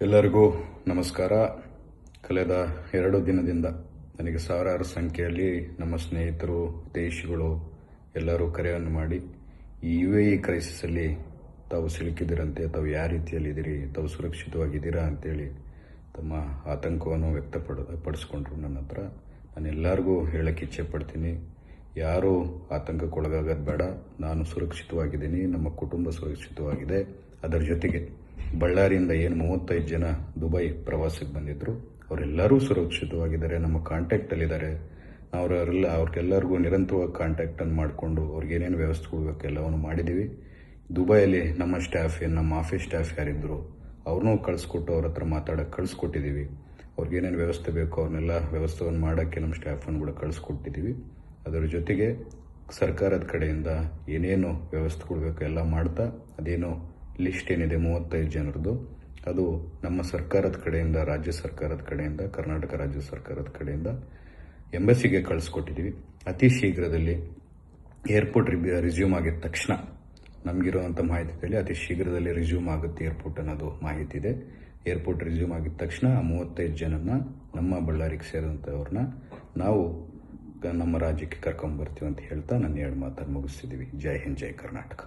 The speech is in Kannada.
ಎಲ್ಲರಿಗೂ ನಮಸ್ಕಾರ. ಕಳೆದ 2 ದಿನದಿಂದ ನನಗೆ ಸಾವಿರಾರು ಸಂಖ್ಯೆಯಲ್ಲಿ ನಮ್ಮ ಸ್ನೇಹಿತರು, ದೇಶಗಳು ಎಲ್ಲರೂ ಕರೆಯನ್ನು ಮಾಡಿ ಈ UAE ಕ್ರೈಸಿಸಲ್ಲಿ ತಾವು ಸಿಲುಕಿದಿರಂತೆ, ತಾವು ಯಾವ ರೀತಿಯಲ್ಲಿದ್ದೀರಿ, ತಾವು ಸುರಕ್ಷಿತವಾಗಿದ್ದೀರಾ ಅಂತೇಳಿ ತಮ್ಮ ಆತಂಕವನ್ನು ವ್ಯಕ್ತಪಡಿಸ್ಕೊಂಡ್ರು ನನ್ನ ಹತ್ರ. ನಾನು ಎಲ್ಲರಿಗೂ ಹೇಳಕ್ಕೆ ಇಚ್ಛೆ ಪಡ್ತೀನಿ, ಯಾರೂ ಆತಂಕಕ್ಕೊಳಗಾಗೋದು ಬೇಡ. ನಾನು ಸುರಕ್ಷಿತವಾಗಿದ್ದೀನಿ, ನಮ್ಮ ಕುಟುಂಬ ಸುರಕ್ಷಿತವಾಗಿದೆ. ಅದರ ಜೊತೆಗೆ ಬಳ್ಳಾರಿಯಿಂದ ಏನು 35 ಜನ ದುಬೈ ಪ್ರವಾಸಕ್ಕೆ ಬಂದಿದ್ದರು ಅವರೆಲ್ಲರೂ ಸುರಕ್ಷಿತವಾಗಿದ್ದಾರೆ, ನಮ್ಮ ಕಾಂಟ್ಯಾಕ್ಟಲ್ಲಿದ್ದಾರೆ. ಅವ್ರಿಗೆಲ್ಲರಿಗೂ ನಿರಂತರವಾಗಿ ಕಾಂಟ್ಯಾಕ್ಟನ್ನು ಮಾಡಿಕೊಂಡು ಅವ್ರಿಗೇನೇನು ವ್ಯವಸ್ಥೆಗಳು ಬೇಕು ಎಲ್ಲವನ್ನು ಮಾಡಿದ್ದೀವಿ. ದುಬೈಯಲ್ಲಿ ನಮ್ಮ ಸ್ಟಾಫ್ ನಮ್ಮ ಆಫೀಸ್ ಸ್ಟಾಫ್ ಯಾರಿದ್ದರು ಅವ್ರನ್ನೂ ಕಳಿಸ್ಕೊಟ್ಟು ಅವ್ರ ಹತ್ರ ಮಾತಾಡೋಕ್ಕೆ ಕಳಿಸ್ಕೊಟ್ಟಿದ್ದೀವಿ. ಅವ್ರಿಗೇನೇನು ವ್ಯವಸ್ಥೆ ಬೇಕೋ ಅವ್ರನ್ನೆಲ್ಲ ವ್ಯವಸ್ಥೆಯನ್ನು ಮಾಡೋಕ್ಕೆ ನಮ್ಮ ಸ್ಟಾಫನ್ನು ಕೂಡ ಕಳಿಸ್ಕೊಟ್ಟಿದ್ದೀವಿ. ಅದರ ಜೊತೆಗೆ ಸರ್ಕಾರದ ಕಡೆಯಿಂದ ಏನೇನು ವ್ಯವಸ್ಥೆಗಳು ಬೇಕೋ ಎಲ್ಲ ಮಾಡ್ತಾ, ಅದೇನು ಲಿಸ್ಟ್ ಏನಿದೆ 35 ಜನರದ್ದು, ಅದು ನಮ್ಮ ಸರ್ಕಾರದ ಕಡೆಯಿಂದ, ರಾಜ್ಯ ಸರ್ಕಾರದ ಕಡೆಯಿಂದ, ಕರ್ನಾಟಕ ರಾಜ್ಯ ಸರ್ಕಾರದ ಕಡೆಯಿಂದ ಎಂಬಸಿಗೆ ಕಳಿಸ್ಕೊಟ್ಟಿದ್ದೀವಿ. ಅತಿ ಶೀಘ್ರದಲ್ಲಿ ಏರ್ಪೋರ್ಟ್ ರಿಸ್ಯೂಮ್ ಆಗಿದ ತಕ್ಷಣ, ನಮಗಿರುವಂಥ ಮಾಹಿತಿಯಲ್ಲಿ ಅತಿ ಶೀಘ್ರದಲ್ಲಿ ರಿಸ್ಯೂಮ್ ಆಗುತ್ತೆ ಏರ್ಪೋರ್ಟ್ ಅನ್ನೋದು ಮಾಹಿತಿ ಇದೆ. ಏರ್ಪೋರ್ಟ್ ರಿಸ್ಯೂಮ್ ಆಗಿದ ತಕ್ಷಣ ಆ 35 ಜನನ ನಮ್ಮ ಬಳ್ಳಾರಿಗೆ ಸೇರಿದಂಥವ್ರನ್ನ ನಾವು ನಮ್ಮ ರಾಜ್ಯಕ್ಕೆ ಕರ್ಕೊಂಡ್ಬರ್ತೀವಿ ಅಂತ ಹೇಳ್ತಾ ನನ್ನ 2 ಮಾತನ್ನು ಮುಗಿಸ್ತಿದ್ದೀವಿ. ಜೈ ಹಿಂದ್, ಜೈ ಕರ್ನಾಟಕ.